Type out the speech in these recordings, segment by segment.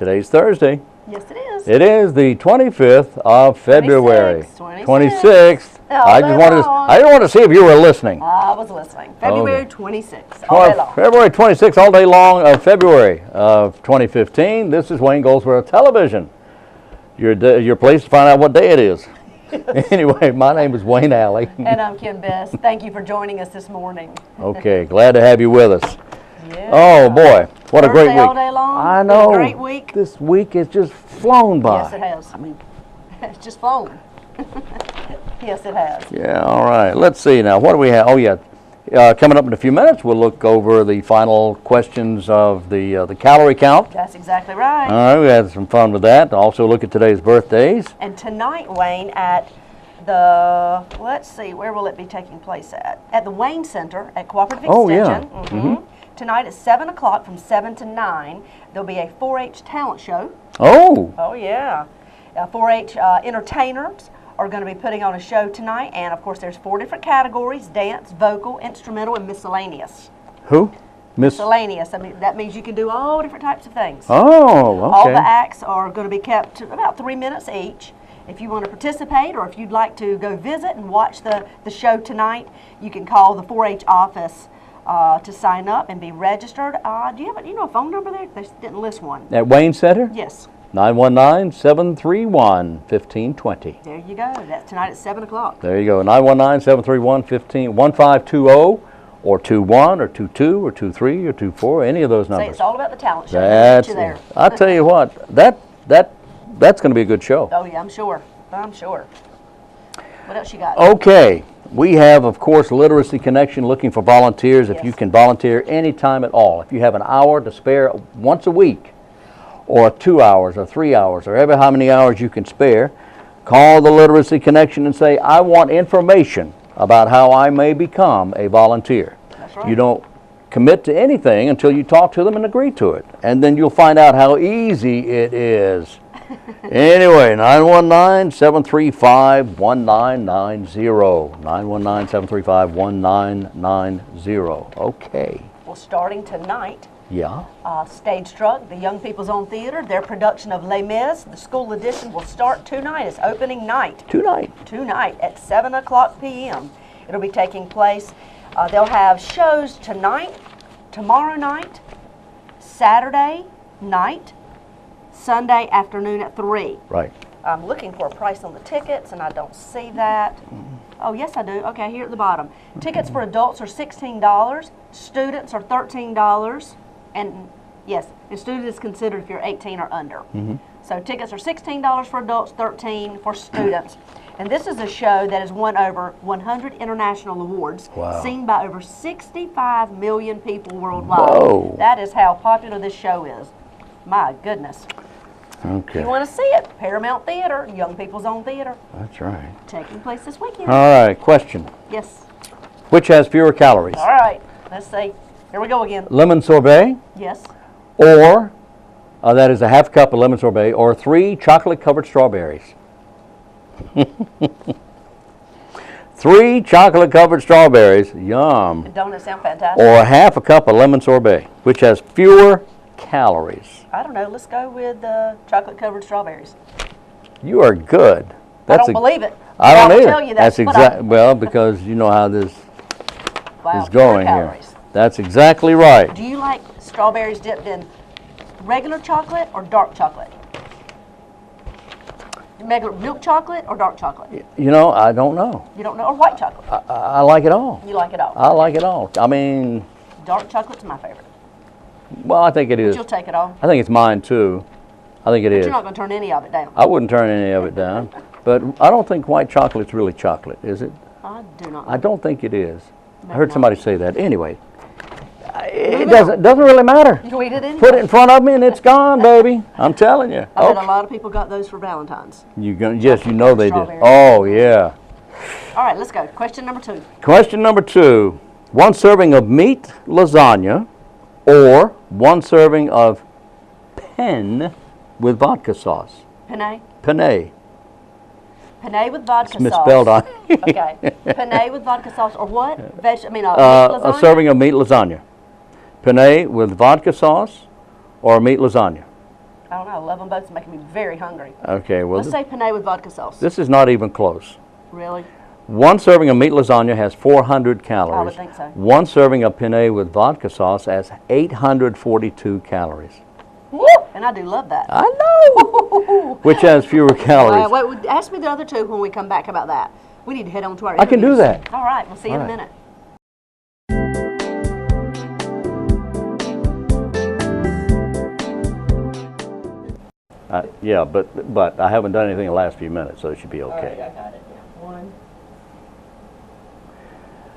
Today's Thursday. Yes, it is. It is the 25th of February. 26th. I didn't want to see if you were listening. I was listening. February 26th, all day long. February 26th, all day long of February of 2015. This is Wayne Goldsboro Television. Your place to find out what day it is. Anyway, my name is Wayne Alley. And I'm Kim Best. Thank you for joining us this morning. Okay, glad to have you with us. Yeah. Oh boy, what a great week. All day long. I know. A great week. This week has just flown by. Yes, it has. I mean, it's just flown. Yes, it has. Yeah, all right. Let's see now. What do we have? Oh, yeah. Coming up in a few minutes, we'll look over the final questions of the calorie count. That's exactly right. All right, we had some fun with that. Also look at today's birthdays. And tonight, Wayne, at the, let's see, where will it be taking place at? At the Wayne Center at Cooperative Extension. Oh, yeah. Tonight at 7 o'clock from 7 to 9, there'll be a 4-H talent show. Oh. Oh, yeah. 4-H entertainers are going to be putting on a show tonight, and of course there's 4 different categories: dance, vocal, instrumental, and miscellaneous. Who? Miscellaneous. I mean, that means you can do all different types of things. Oh, okay. All the acts are going to be kept to about 3 minutes each. If you want to participate, or if you'd like to go visit and watch the show tonight, you can call the 4-H office to sign up and be registered. Do you know a phone number there? They didn't list one. At Wayne Center? Yes. 919-731-1520. There you go. That's tonight at 7 o'clock. There you go. 919-731-1520 or 21 or 22 or 23 or 24, any of those numbers. Say it's all about the talent show. That's you there. I'll tell you what, that's going to be a good show. Oh yeah, I'm sure. I'm sure. What else you got? Okay. We have, of course, Literacy Connection looking for volunteers. If Yes. you can volunteer anytime at all. If you have an hour to spare once a week, or 2 hours, or 3 hours, or ever how many hours you can spare, call the Literacy Connection and say, I want information about how I may become a volunteer. That's right. You don't commit to anything until you talk to them and agree to it. And then you'll find out how easy it is. Anyway, 919-735-1990. 919-735-1990. Okay. Well, starting tonight, Yeah. Stage Struck, the Young People's Own Theater, their production of Les Mis, the school edition, will start tonight. It's opening night. Tonight at 7 o'clock p.m. It'll be taking place. They'll have shows tonight, tomorrow night, Saturday night, Sunday afternoon at 3. Right. I'm looking for a price on the tickets, and I don't see that. Oh, yes, I do. Okay, here at the bottom. Tickets for adults are $16. Students are $13. And, yes, and student is considered if you're 18 or under. So tickets are $16 for adults, $13 for students. And this is a show that has won over 100 international awards, seen by over 65 million people worldwide. Whoa. That is how popular this show is. My goodness. Okay. If you want to see it, Paramount Theater, Young People's Own Theater. That's right. Taking place this weekend. All right, question. Yes. Which has fewer calories? All right. Let's see. Here we go again. Lemon sorbet, Yes. or, that is a half cup of lemon sorbet, or 3 chocolate-covered strawberries. 3 chocolate-covered strawberries, yum. Don't it sound fantastic? Or half a cup of lemon sorbet, which has fewer calories. I don't know. Let's go with chocolate-covered strawberries. You are good. I don't believe it. I don't either. Tell you that's exactly well, because you know how this wow, is going here. calories. That's exactly right. Do you like strawberries dipped in regular chocolate or dark chocolate? Regular milk chocolate or dark chocolate? You know, I don't know. You don't know? Or white chocolate? I like it all. You like it all? I like it all. I mean, Dark chocolate's my favorite. well, I think it is. You'll take it all? I think it's mine too. I think it But is. you're not going to turn any of it down. I wouldn't turn any of it down. But I don't think white chocolate's really chocolate, is it? I do not. I don't think it is. Maybe I heard not. somebody say that. Anyway, it doesn't really matter. You eat it anyway. Put it in front of me and it's gone, baby. I'm telling you. I bet a lot of people got those for Valentine's. Yes, you know they did. Strawberry. Oh, yeah. All right, let's go. Question number 2. Question number 2. 1 serving of meat lasagna or 1 serving of penne with vodka sauce. Penne? Penne. Penne with vodka It's sauce. misspelled on. Okay. Penne with vodka sauce or what? Meat A lasagna? serving of meat lasagna. Penne with vodka sauce or meat lasagna. I don't know. 11 boats is making me very hungry. Okay, well, Let's say penne with vodka sauce. this is not even close. Really? One serving of meat lasagna has 400 calories. I would think so. One serving of penne with vodka sauce has 842 calories. Woo! And I do love that. I know! Which has fewer calories. Wait, ask me the other two when we come back about that. We need to head on to our I can do interviews. that. All right, we'll see you in a minute. Yeah, but I haven't done anything in the last few minutes, so it should be okay. All right, I got it. Yeah. One.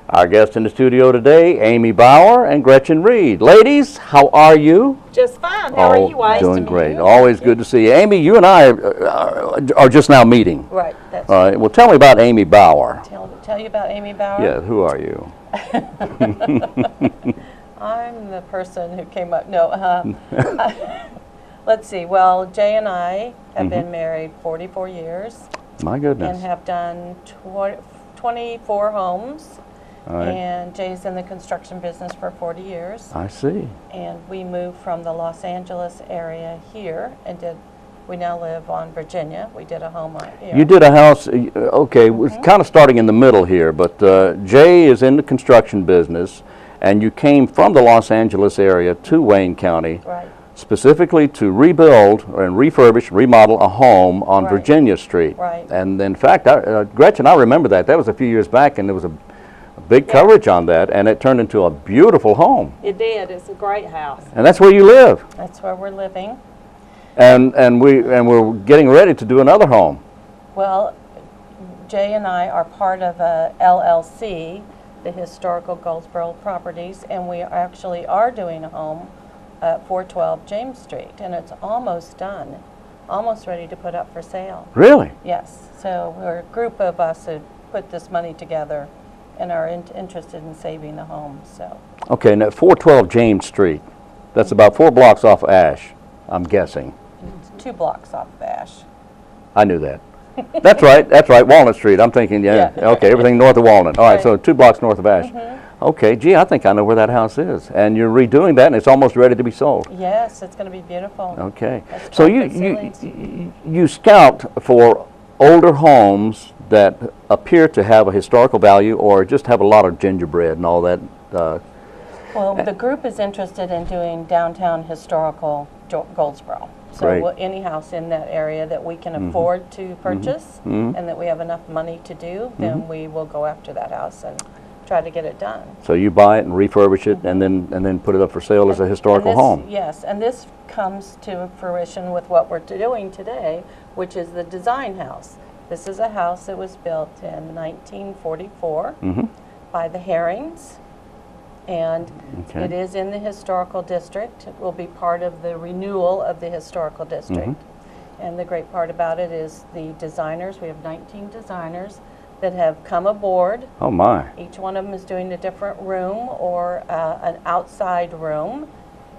Our guests in the studio today, Amy Bauer and Gretchen Reed. Ladies, how are you? Just fine. How are you? Nice Doing to meet great. you. Always good to see you. Amy, you and I are just now meeting. Right. That's All right. Well, tell me about Amy Bauer. Tell you about Amy Bauer? Yeah, who are you? I'm the person who came up. No. Let's see. Well, Jay and I have been married 44 years. My goodness. And have done 24 homes. All right. And Jay's in the construction business for 40 years. I see. And we moved from the Los Angeles area here and we now live on Virginia. We did a home on here. You did a house, okay, it's kind of starting in the middle here, but Jay is in the construction business, and you came from the Los Angeles area to Wayne County. Right. Specifically to rebuild and refurbish, remodel a home on Right. Virginia Street. Right. And in fact, Gretchen, I remember that. That was a few years back, and there was a big coverage on that, and it turned into a beautiful home. It did. It's a great house. And that's where you live. That's where we're living. And we're getting ready to do another home. Well, Jay and I are part of a LLC, the Historical Goldsboro Properties, and we actually are doing a home at 412 James Street, and it's almost done, almost ready to put up for sale. Really? Yes. So we're a group of us who put this money together and are interested in saving the home. So. Okay, now 412 James Street. That's about 4 blocks off Ash, I'm guessing. It's 2 blocks off of Ash. I knew that. That's right, Walnut Street. I'm thinking, yeah. Okay, everything north of Walnut. All right, so 2 blocks north of Ash. Okay, gee, I think I know where that house is. And you're redoing that, and it's almost ready to be sold. Yes, it's going to be beautiful. Okay. That's So perfect you scout for older homes that appear to have a historical value or just have a lot of gingerbread and all that. Well, the group is interested in doing downtown historical Goldsboro. So Great. any house in that area that we can afford to purchase and that we have enough money to do, then we will go after that house and try to get it done. So you buy it and refurbish it and then put it up for sale as a historical And this- home. Yes, and this comes to fruition with what we're doing today, which is the design house. This is a house that was built in 1944 by the Herrings, and Okay. it is in the historical district. It will be part of the renewal of the historical district. And the great part about it is the designers, we have 19 designers that have come aboard. Oh my. Each one of them is doing a different room or an outside room.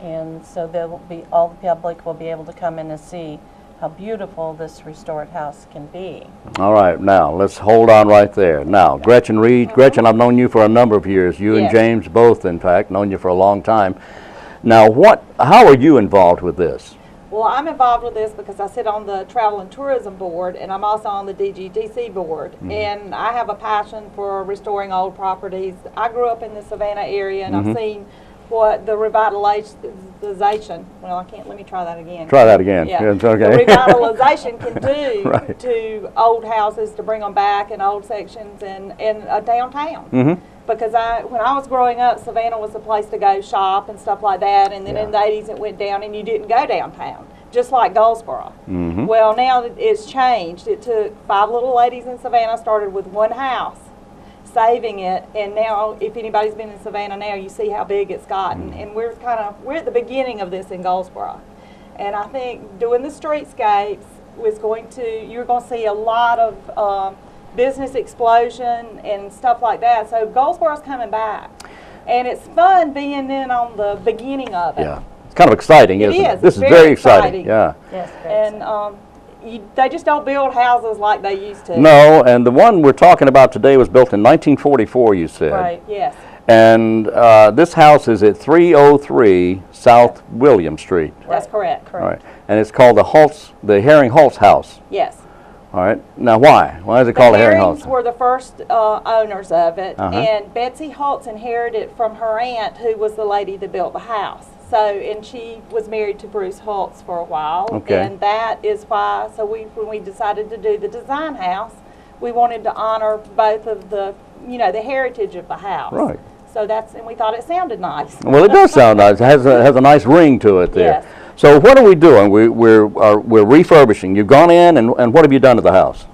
And so there will be, all the public will be able to come in and see how beautiful this restored house can be. All right, now let's hold on right there. Now, Gretchen Reed. Gretchen, I've known you for a number of years. You and Yes. James both, in fact, known you for a long time. Now, how are you involved with this? Well, I'm involved with this because I sit on the Travel and Tourism Board, and I'm also on the DGDC Board. And I have a passion for restoring old properties. I grew up in the Savannah area, and I've seen what the revitalization, well, let me try that again. Try that again. Yeah. It's okay. The revitalization can do Right. to old houses, to bring them back in old sections and a downtown. Because when I was growing up, Savannah was the place to go shop and stuff like that, and then in the 80s it went down and you didn't go downtown, just like Goldsboro. Well, now it's changed. It took 5 little ladies in Savannah, started with one house, saving it, and now if anybody's been in Savannah now, you see how big it's gotten. And we're at the beginning of this in Goldsboro. And I think doing the streetscapes was you're going to see a lot of business explosion and stuff like that. So Goldsboro's coming back. And it's fun being in on the beginning of it. Yeah. It's kind of exciting, isn't it? Is. This It's is very very exciting. exciting. Yeah. Yes, very And they just don't build houses like they used to. No, and the one we're talking about today was built in 1944, you said. right. Yes. And this house is at 303 South William Street. That's correct. All right. And it's called the Herring-Hulse house. Yes. All right. Now, why? Why is it called a Herring-Hulse? The Herrings were the first owners of it, and Betsy Hulse inherited it from her aunt, who was the lady that built the house. So, and she was married to Bruce Hulse for a while, and that is why. So, when we decided to do the design house, we wanted to honor both of the, the heritage of the house. Right. So and we thought it sounded nice. Well, it does sound nice. It has a nice ring to it there. Yes. So what are we doing? We're refurbishing. You've gone in, and what have you done to the house?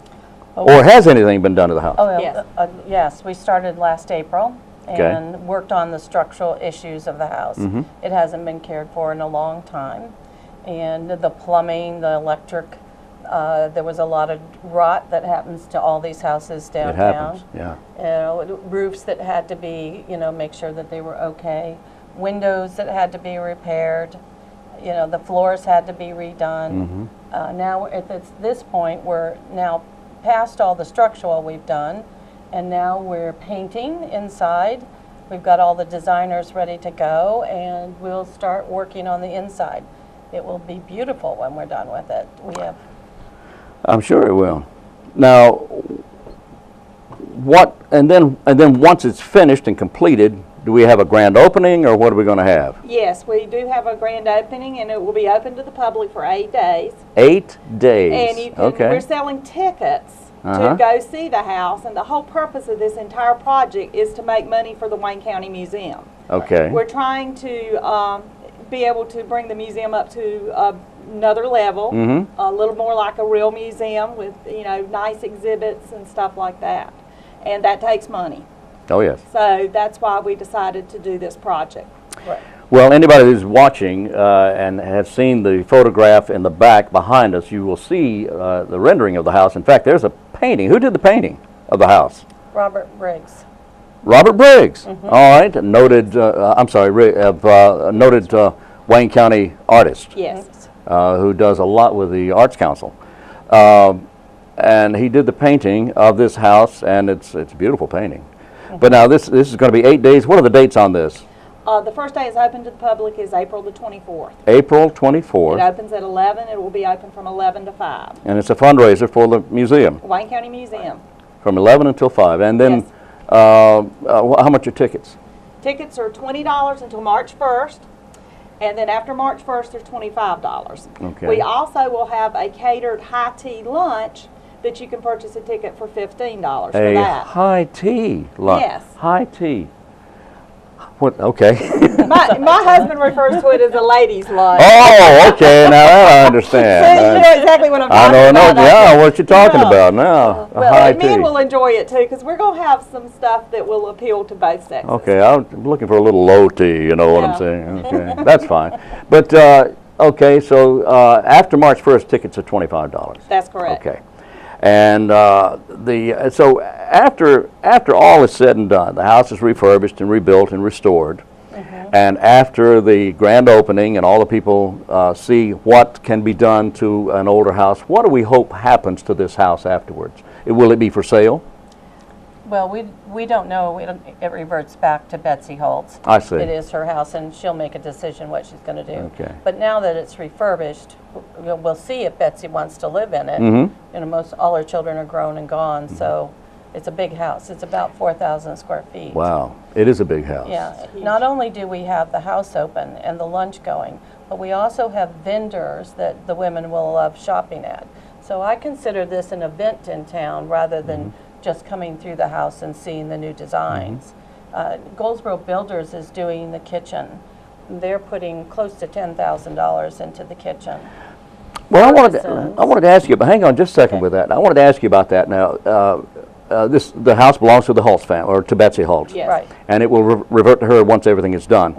Or has anything been done to the house? Oh, Yes. Yes, we started last April Okay. and worked on the structural issues of the house. It hasn't been cared for in a long time. And the plumbing, the electric, there was a lot of rot that happens to all these houses downtown. It happens, yeah. Roofs that had to be, make sure that they were okay. Windows that had to be repaired. The floors had to be redone. Now at this point, we're now past all the structural we've done, and now we're painting inside. We've got all the designers ready to go, and we'll start working on the inside. It will be beautiful when we're done with it. I'm sure it will. Now, and then once it's finished and completed, do we have a grand opening, or what are we going to have? Yes, we do have a grand opening, and it will be open to the public for 8 days. 8 days. And we're selling tickets to go see the house, and the whole purpose of this entire project is to make money for the Wayne County Museum. Okay. We're trying to be able to bring the museum up to another level, a little more like a real museum with nice exhibits and stuff like that, and that takes money. Oh, yes. So that's why we decided to do this project. Right. Well, anybody who's watching and has seen the photograph in the back behind us, you will see the rendering of the house. In fact, there's a painting. Who did the painting of the house? Robert Briggs. Robert Briggs. All right. Noted, noted Wayne County artist. Yes. Who does a lot with the Arts Council. And he did the painting of this house, and it's a beautiful painting. But now this is going to be 8 days. What are the dates on this? The first day is open to the public is April the 24th. April 24th. It opens at 11. It will be open from 11 to 5. And it's a fundraiser for the museum. Wayne County Museum. From 11 until 5. And then Yes. how much are tickets? Tickets are $20 until March 1st. And then after March 1st, they're $25. Okay. We also will have a catered high tea lunch that you can purchase a ticket for $15 for A that. high tea lunch. Yes. High tea. What? Okay. My husband refers to it as a ladies' lunch. Oh, okay. Now that I understand. So you know exactly what I'm talking I know. about. Yeah, what you talking Yeah. about now? A Well, high and men tea. will enjoy it too, because we're going to have some stuff that will appeal to both sexes. Okay, I'm looking for a little low tea, you know what I'm Yeah. saying? Okay, that's fine. But, okay, so after March 1st, tickets are $25. That's correct. Okay. And so after all is said and done, the house is refurbished and rebuilt and restored, and after the grand opening and all the people see what can be done to an older house, what do we hope happens to this house afterwards? Will it be for sale? Well, we don't know. It reverts back to Betsy Hulse. I see. It is her house, and she'll make a decision what she's going to do. Okay. But now that it's refurbished, we'll see if Betsy wants to live in it. Most all her children are grown and gone, so it's a big house. It's about 4,000 square feet. Wow, it is a big house. Yeah. Not only do we have the house open and the lunch going, but we also have vendors that the women will love shopping at. So I consider this an event in town rather than just coming through the house and seeing the new designs. Goldsboro Builders is doing the kitchen. They're putting close to $10,000 into the kitchen. Well, I wanted to ask you, but hang on just a second with that. I wanted to ask you about that now. The house belongs to the Hulse family, or to Betsy Hulse. Yes. Right. And it will revert to her once everything is done.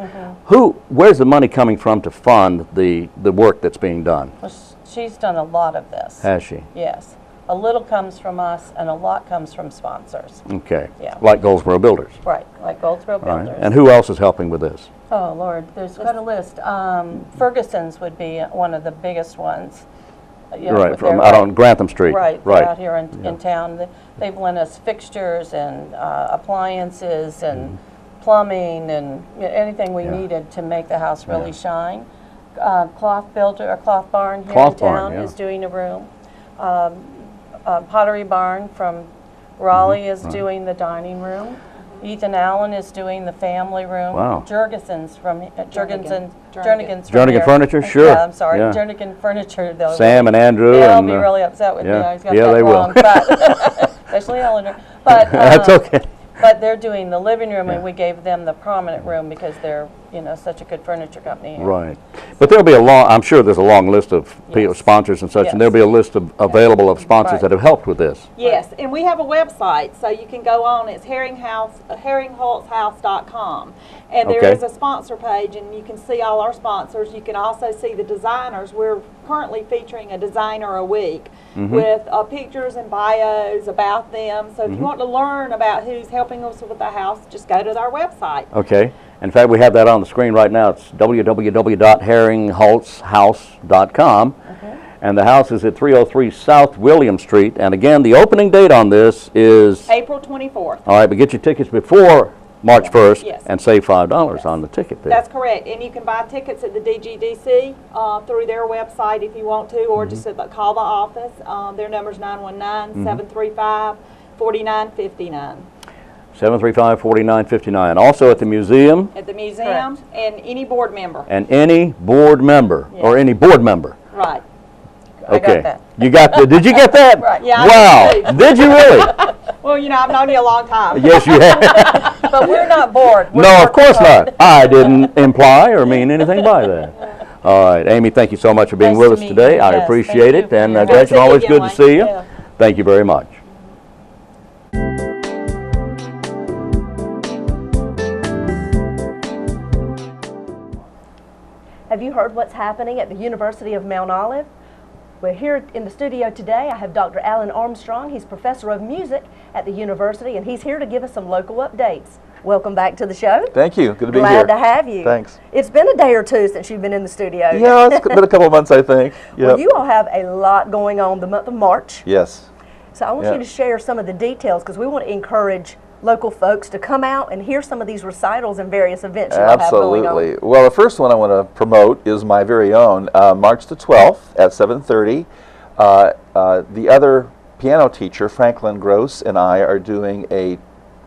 Where's the money coming from to fund the work that's being done? Well, she's done a lot of this. Has she? Yes. A little comes from us, and a lot comes from sponsors. Okay. Yeah. Like Goldsboro Builders. Right, like Goldsboro All right. Builders. And who else is helping with this? Oh, Lord, there's quite a list. Ferguson's would be one of the biggest ones. Right, from out on Grantham Street. Right, Right. out here in town. They've lent us fixtures and appliances and plumbing and anything we Yeah. needed to make the house really Yeah. shine. Cloth Barn here Cloth in town Barn, yeah. is doing a room. Pottery Barn from Raleigh is right. doing the dining room. Ethan Allen is doing the family room. Wow. Jergensen's from Jernigan's from Jernigan here. Furniture, sure. Yeah, I'm sorry, Yeah. Jernigan Furniture. They'll Sam and Andrew they'll and be really upset with me. yeah. I got Yeah, that they will. wrong, but especially Eleanor. But That's okay. But they're doing the living room, and we gave them the prominent room because they're, you know, such a good furniture company. Right. But there'll be a long, I'm sure there's a long list of Yes. sponsors and such, Yes. and there'll be a list of available of sponsors Right. that have helped with this. Yes, and we have a website, so you can go on. It's Herring-Hulse.com, and there Okay. is a sponsor page, and you can see all our sponsors. You can also see the designers. We're currently featuring a designer a week with pictures and bios about them. So if you want to learn about who's helping us with the house, just go to our website. Okay. In fact, we have that on the screen right now. It's www.herring-hulse.com. And the house is at 303 South William Street. And again, the opening date on this is, April 24th. all right, but get your tickets before March 1st Yes. and save $5 on the ticket there. That's correct, and you can buy tickets at the DGDC through their website if you want to, or just call the office. Their number's 919-735-4959. 735-4959. Also at the museum, At the museum, and any board member. and any board member, or any board member. Right. I got that. You got the, did you get that? Right. Yeah, I Wow. did too. Did you really? Well, you know, I've known you a long time. Yes, you have. But we're not bored. We're No, of working course hard. not. I didn't imply or mean anything by that. All right, Amy, thank you so much for being Nice with to us meet today. you. I Yes, appreciate thank it. you. And Good to Gretchen, see you always again, good to see you. Yeah. Thank you very much. Have you heard what's happening at the University of Mount Olive? Well, here in the studio today, I have Dr. Alan Armstrong. He's professor of music at the university, and he's here to give us some local updates. Welcome back to the show. Thank you. Good to be Glad here. to have you. Thanks. It's been a day or two since you've been in the studio. Yeah, it's been a couple of months, I think. Well, Yep. you all have a lot going on the month of March. Yes. So I want Yeah. you to share some of the details because we want to encourage local folks to come out and hear some of these recitals and various events you all have going on. Absolutely. Well, the first one I want to promote is my very own, March the 12th at 7:30. The other piano teacher, Franklin Gross, and I are doing a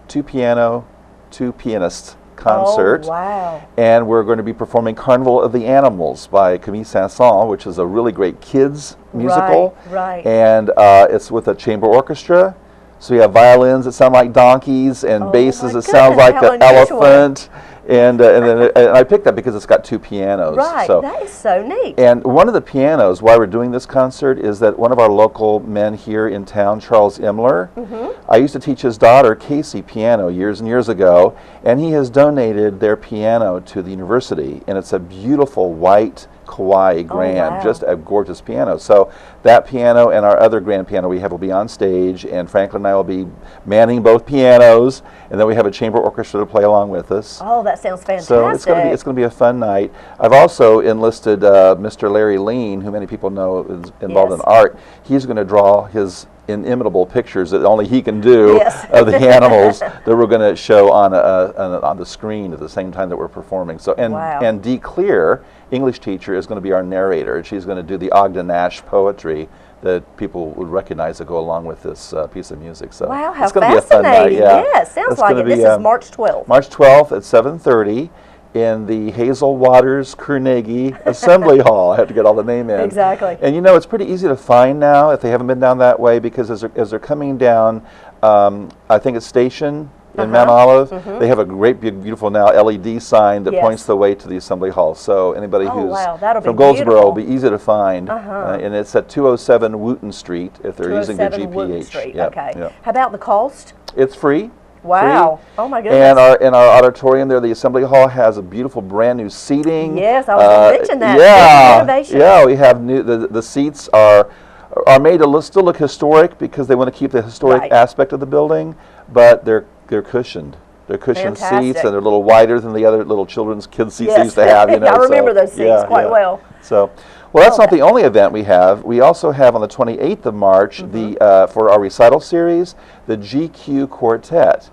two piano, two pianist concert. Oh, wow. And we're going to be performing Carnival of the Animals by Camille Saint-Saëns, which is a really great kids musical. Right. And it's with a chamber orchestra. So you have violins that sound like donkeys and Oh basses my that sound goodness, like how an unusual. elephant. And then I picked that because it's got two pianos. Right, So, that is so neat. and one of the pianos, why we're doing this concert, is that one of our local men here in town, Charles Imler, I used to teach his daughter, Casey, piano years and years ago, and he has donated their piano to the university, and it's a beautiful white Kauai grand, wow. just a gorgeous piano. So that piano and our other grand piano we have will be on stage, and Franklin and I will be manning both pianos, and then we have a chamber orchestra to play along with us. Oh, that sounds fantastic. So it's going to be a fun night. I've also enlisted Mr. Larry Lean, who many people know is involved Yes. in art. He's going to draw his inimitable pictures that only he can do Yes. of the animals that we're going to show on the screen at the same time that we're performing. So Wow. and Dee Clear, English teacher, is going to be our narrator. She's going to do the Ogden Nash poetry that people would recognize that go along with this piece of music. So Wow, how it's going to be a fun night. fascinating. Yeah. Yes, sounds It's like gonna it. This be, is March 12th. March 12th at 7:30 in the Hazel Waters Carnegie Assembly Hall. I have to get all the name in. Exactly. And you know, it's pretty easy to find now if they haven't been down that way, because as they're coming down, I think it's Station in Mount Olive, they have a great, beautiful now LED sign that Yes. points the way to the Assembly Hall. So anybody Oh, who's wow, that'll be from Goldsboro will beautiful. be easy to find. And it's at 207 Wooten Street if they're using their 207 Wootton GPH. Street. Yep, Okay. yep. How about the cost? It's free. Wow. Free. Oh my goodness. And in our auditorium there, the Assembly Hall has a beautiful brand new seating. Yes, I was going to mention that. Yeah, Renovation. yeah. We have new. The seats are made to still look historic because they want to keep the historic Right. aspect of the building, but they're cushioned. They're cushioned seats, Fantastic. and they're a little wider than the other little children's kids seats they Yes. used to have. You know, I remember so, those seats quite well. So, well, that's Oh, not the only event we have. We also have on the 28th of March Mm-hmm. the for our recital series, the GQ Quartet.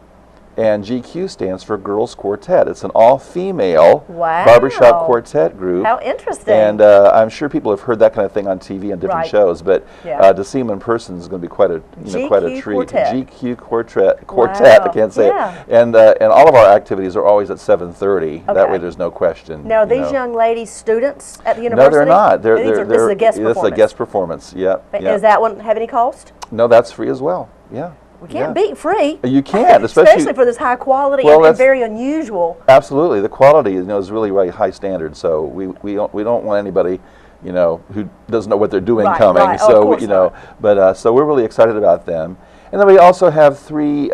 And GQ stands for Girls Quartet. It's an all-female Wow. barbershop quartet group. How interesting. And I'm sure people have heard that kind of thing on TV and different Right. shows, but Yeah. To see them in person is going to be quite a GQ quite a treat. Quartet. GQ Quartet. Wow. I can't say Yeah. it. And all of our activities are always at 7:30. That Okay. way, there's no question. Now, are you these know. young ladies students at the university? No, they're not. This is a guest performance. This is a guest performance. Yep. Does that one have any cost? No, that's free as well. Yeah. We can't beat free. You can't, especially for this high quality Well, and that's- very unusual. Absolutely, the quality is really high standard. So we don't want anybody, who doesn't know what they're doing Right, coming. right. Oh, So of course not. but so we're really excited about them. And then we also have 3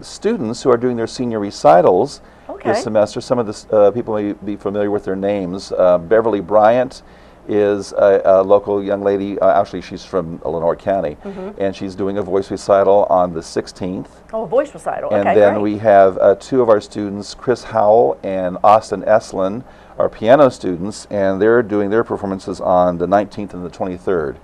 students who are doing their senior recitals Okay. this semester. Some of the people may be familiar with their names. Beverly Bryant is a local young lady. Actually, she's from Lenore County, and she's doing a voice recital on the 16th. Oh, a voice recital. And Okay, then great. we have 2 of our students, Chris Howell and Austin Eslin, are piano students, and they're doing their performances on the 19th and the 23rd.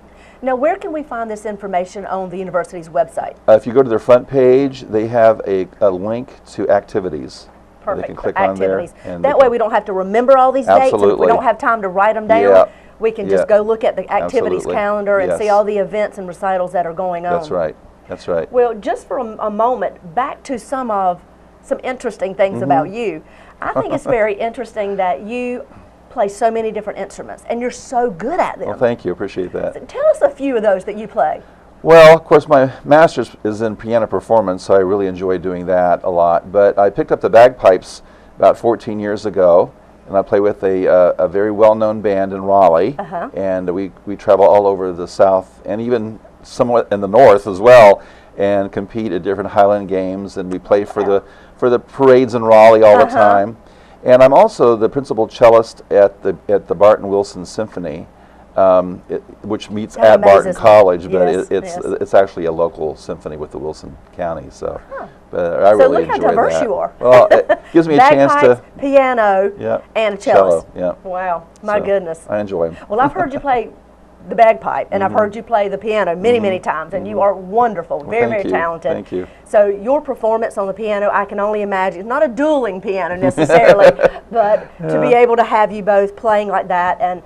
Now, where can we find this information on the university's website? If you go to their front page, they have a link to activities. Perfect. They can click Activities. on there. And That way we don't have to remember all these dates. And if we Absolutely. don't have time to write them down, Yeah. we can just Yeah. go look at the activities Absolutely. calendar and see Yes. all the events and recitals that are going on. That's right. That's right. Well, just for a moment, back to some interesting things Mm-hmm. about you. I think it's very interesting that you play so many different instruments, and you're so good at them. Well, thank you. Appreciate that. Tell us a few of those that you play. Well, of course, my master's is in piano performance, so I really enjoy doing that a lot. But I picked up the bagpipes about 14 years ago, and I play with a very well-known band in Raleigh. And we travel all over the South and even somewhat in the North as well, and compete at different Highland games. And we play for the parades in Raleigh all the time. And I'm also the principal cellist at the Barton Wilson Symphony, which meets That at Barton amazes me. College, but Yes, it's yes. it's actually a local symphony with the Wilson County. So, but I So really look how enjoy diverse that. you are. Well, it gives me a chance Bagpipes, to piano, and a cellist. Yeah. Wow, my So, goodness. I enjoy them. Well, I've heard you play the bagpipe, and Mm-hmm. I've heard you play the piano many times, and you are wonderful, very, thank very you. talented. Thank you. So your performance on the piano, I can only imagine, it's not a dueling piano necessarily, but to be able to have you both playing like that and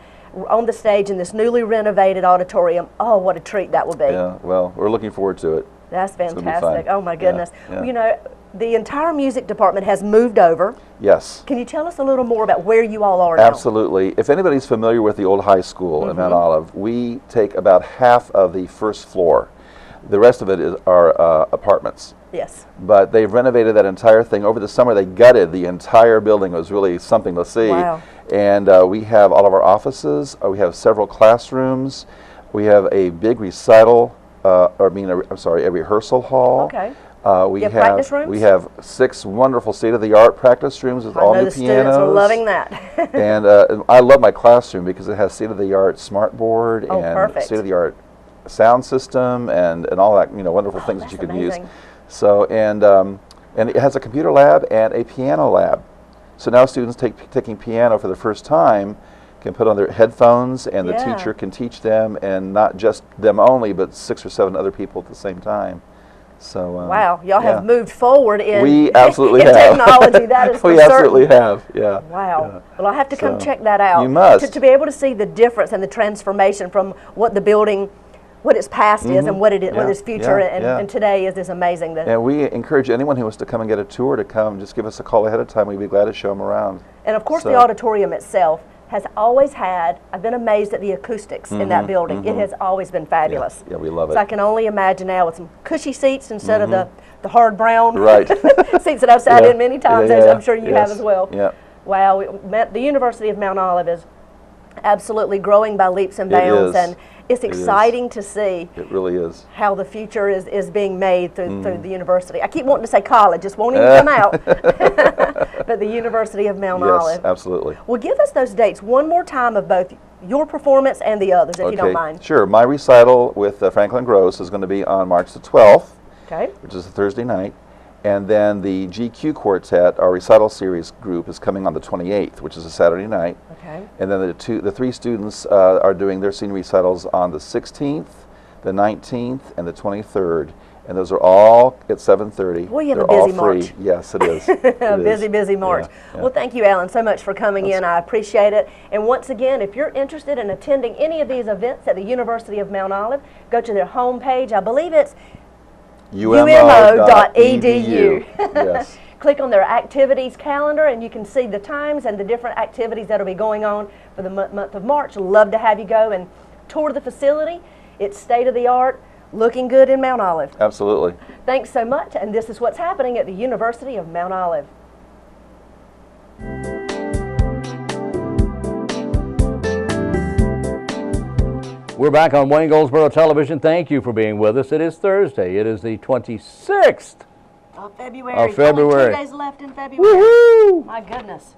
on the stage in this newly renovated auditorium, oh, what a treat that will be. Yeah. Well, we're looking forward to it. That's gonna be fantastic. fun. Oh, my Yeah, goodness. yeah. Well, you know, the entire music department has moved over. Yes. Can you tell us a little more about where you all are now? Absolutely. If anybody's familiar with the old high school in Mount Olive, we take about half of the first floor. The rest of it is our apartments. Yes. But they've renovated that entire thing. Over the summer, they gutted the entire building. It was really something to see. Wow. And we have all of our offices. We have several classrooms. We have a big recital, a rehearsal hall. Okay. We You have practice rooms? We have 6 wonderful state-of-the-art practice rooms with I all know new the students are pianos. loving that. And I love my classroom because it has state-of-the-art smartboard Oh, and perfect. state-of-the-art sound system and all that wonderful things that you that's can use. amazing. So and it has a computer lab and a piano lab. So now students taking piano for the first time can put on their headphones and the Yeah. teacher can teach them, and not just them only, but 6 or 7 other people at the same time. So Wow, y'all yeah. have moved forward in, We absolutely in have. technology. That is for We certain. absolutely have. Yeah. Wow. Yeah. Well, I'll have to come So, check that out. you must. To be able to see the difference and the transformation from what the building, what its past is and what it is, what Yeah, its future yeah, and, yeah. and today is amazing. That, And we encourage anyone who wants to come and get a tour to come. Just give us a call ahead of time. We'd be glad to show them around. and of course, the So- auditorium itself has always had, I've been amazed at the acoustics in that building. It has always been fabulous. Yeah, we love So it. I can only imagine now with some cushy seats instead of the hard brown Right. seats that I've sat Yeah, in many times, yeah, as yeah, I'm sure you have yes, as well. yeah. Wow, the University of Mount Olive is absolutely growing by leaps and It bounds, is. and it's It is. exciting to see It really is. how the future is being made through Mm. the university. I keep wanting to say college, just won't even come out. But the University of Mount Yes, Olive. absolutely. Well, give us those dates one more time of both your performance and the others, if you don't mind. Sure. My recital with Franklin Gross is going to be on March the 12th, Okay. which is a Thursday night. And then the GQ Quartet, our recital series group, is coming on the 28th, which is a Saturday night. Okay. And then the 3 students are doing their senior recitals on the 16th, the 19th, and the 23rd. and those are all at 7:30. Well, you have They're a busy all free. March. Yes, it is. A busy March. Yeah. Well, thank you, Alan, so much for coming in. I appreciate it. And once again, if you're interested in attending any of these events at the University of Mount Olive, go to their homepage. I believe it's umo.edu. Yes. Click on their activities calendar, and you can see the times and the different activities that will be going on for the month of March. Love to have you go and tour the facility. It's state-of-the-art, looking good in Mount Olive. Absolutely. Thanks so much, and this is what's happening at the University of Mount Olive. We're back on Wayne Goldsboro Television. Thank you for being with us. It is Thursday. It is the 26th Of February. of February. Only 2 days left in February. Woohoo! My goodness.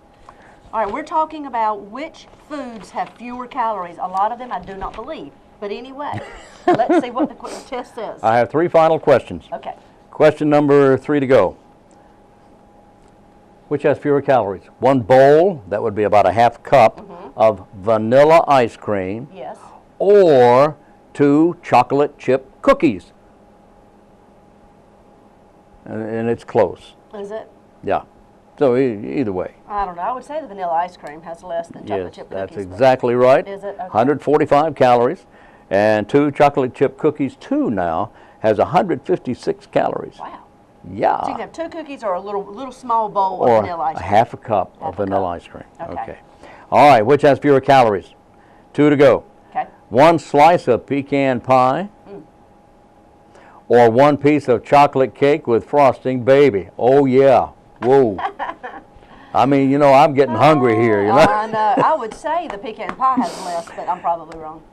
All right, we're talking about which foods have fewer calories. A lot of them I do not believe. But anyway, let's see what the test says. I have 3 final questions. Okay. Question number 3 to go. Which has fewer calories? 1 bowl, that would be about a half cup of vanilla ice cream, Yes. or 2 chocolate chip cookies. And it's close. Is it? Yeah. So either way. I don't know. I would say the vanilla ice cream has less than chocolate Yes, chip that's cookies. but- exactly right. Is it? Okay. 145 calories. And 2 chocolate chip cookies, 2 now, has 156 calories. Wow. Yeah. So you can have 2 cookies or a little small bowl Or of vanilla ice a cream. half a cup Half of a vanilla cup. ice cream. Okay. All right, which has fewer calories? 2 to go. Okay. 1 slice of pecan pie, or 1 piece of chocolate cake with frosting, baby. Oh yeah. Whoa. I mean, you know, I'm getting hungry here, you know. I know. I would say the pecan pie has less, but I'm probably wrong.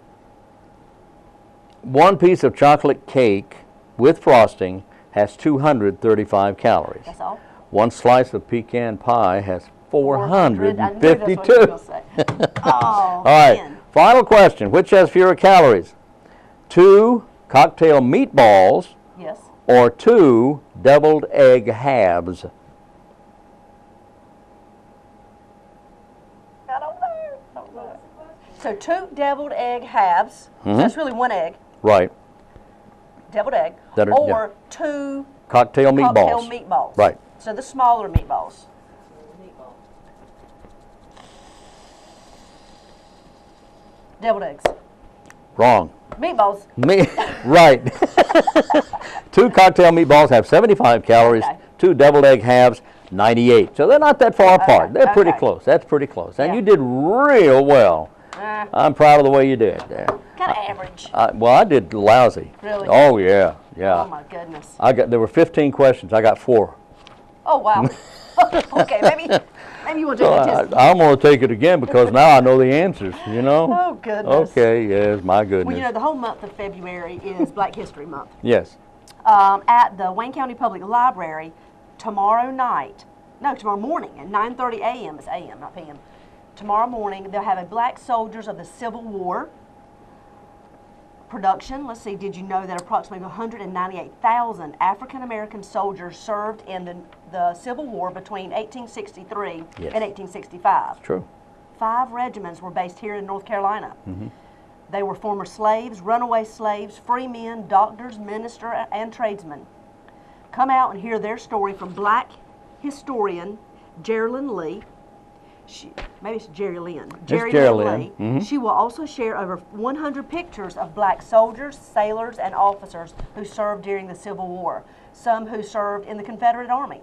1 piece of chocolate cake with frosting has 235 calories. That's all. 1 slice of pecan pie has 400. I knew that's what you were 452. gonna say. Oh, All right, man. final question. Which has fewer calories? 2 cocktail meatballs Yes. or 2 deviled egg halves? I don't know. So 2 deviled egg halves. So that's really 1 egg, Right. deviled egg, That are- or 2 Cocktail meatballs. cocktail meatballs. Right. So the smaller meatballs. Deviled eggs. Wrong. Meatballs. Me, right. 2 cocktail meatballs have 75 calories. Okay. 2 deviled egg halves, 98. So they're not that far apart. They're pretty okay. close. That's pretty close. And Yeah. you did real well. I'm proud of the way you did there. Kind of average. Well, I did lousy. Really? Oh yeah, yeah. Oh my goodness. There were 15 questions. I got 4. Oh wow. Okay, maybe you want to take that test. I'm going to take it again because now I know the answers. You know. Oh goodness. Okay. Yes. My goodness. Well, you know, the whole month of February is Black History Month. Yes. At the Wayne County Public Library tomorrow morning at 9:30 a.m. It's a.m., not p.m. Tomorrow morning, they'll have a Black Soldiers of the Civil War production. Let's see, did you know that approximately 198,000 African-American soldiers served in the Civil War between 1863 Yes. and 1865? True. 5 regiments were based here in North Carolina. They were former slaves, runaway slaves, free men, doctors, ministers, and tradesmen. Come out and hear their story from Black historian Geraldine Lee. Maybe it's Jerry Lynn. Jerry Lynn Lynn. Lee. She will also share over 100 pictures of Black soldiers, sailors, and officers who served during the Civil War, some who served in the Confederate Army.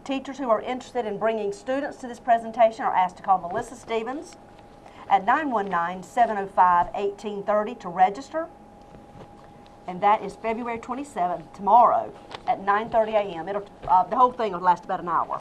Teachers who are interested in bringing students to this presentation are asked to call Melissa Stevens at 919-705-1830 to register. And that is February 27th, tomorrow at 9:30 a.m. The whole thing will last about an hour.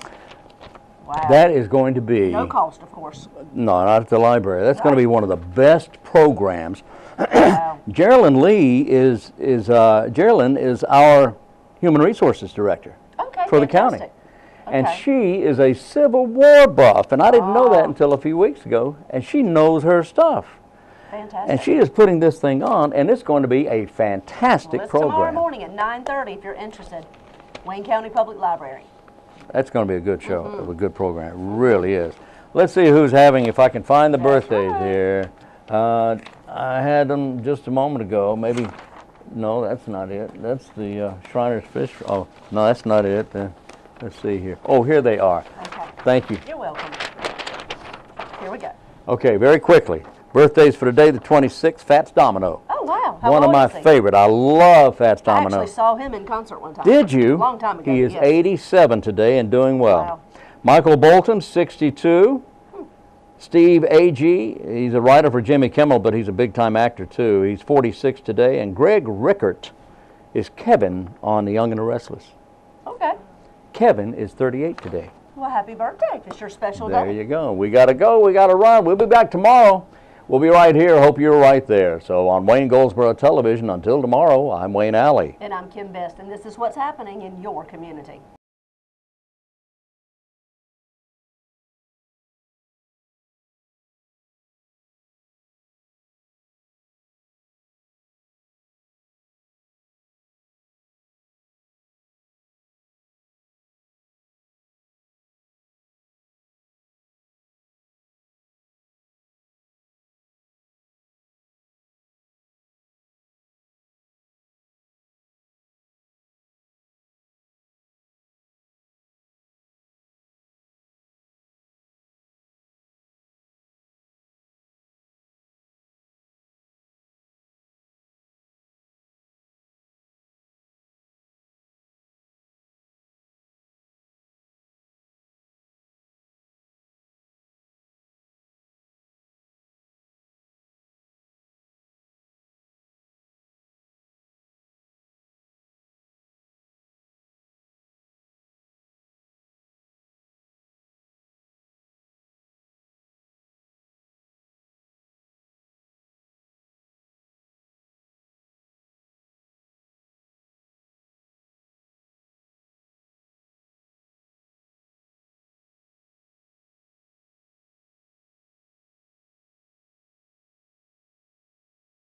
Wow. That is going to be No cost, of course. No, not at the library. That's going to be one of the best programs. Wow. Geraldine Lee is our human resources director Okay, for the county. fantastic. And Okay. she is a Civil War buff, and I didn't know that until a few weeks ago, and she knows her stuff. Fantastic. And she is putting this thing on, and it's going to be a fantastic Well, it's tomorrow program. morning at 9:30 if you're interested. Wayne County Public Library. That's going to be a good show, a good program. It really is. Let's see who's having, if I can find the birthdays here. I had them just a moment ago. Maybe No, that's not it. That's the Shriner's Fish. Oh, no, that's not it. Let's see here. Oh, here they are. Okay. Thank you. You're welcome. Here we go. Okay, very quickly. Birthdays for today, the 26th, Fats Domino. Oh, wow. How One of old my is he? favorite. I love Fats I Domino. actually saw him in concert one time. Did you? A long time ago. He is yes. 87 today and doing well. Wow. Michael Bolton, 62. Steve Agee, he's a writer for Jimmy Kimmel, but he's a big-time actor too. He's 46 today. And Greg Rickert is Kevin on The Young and the Restless. Okay. Kevin is 38 today. Well, happy birthday. It's your special There day. you go. We got to go. We got to run. We'll be back tomorrow. We'll be right here. Hope you're right there. So on Wayne Goldsboro Television, until tomorrow, I'm Wayne Alley. And I'm Kim Best, and this is what's happening in your community.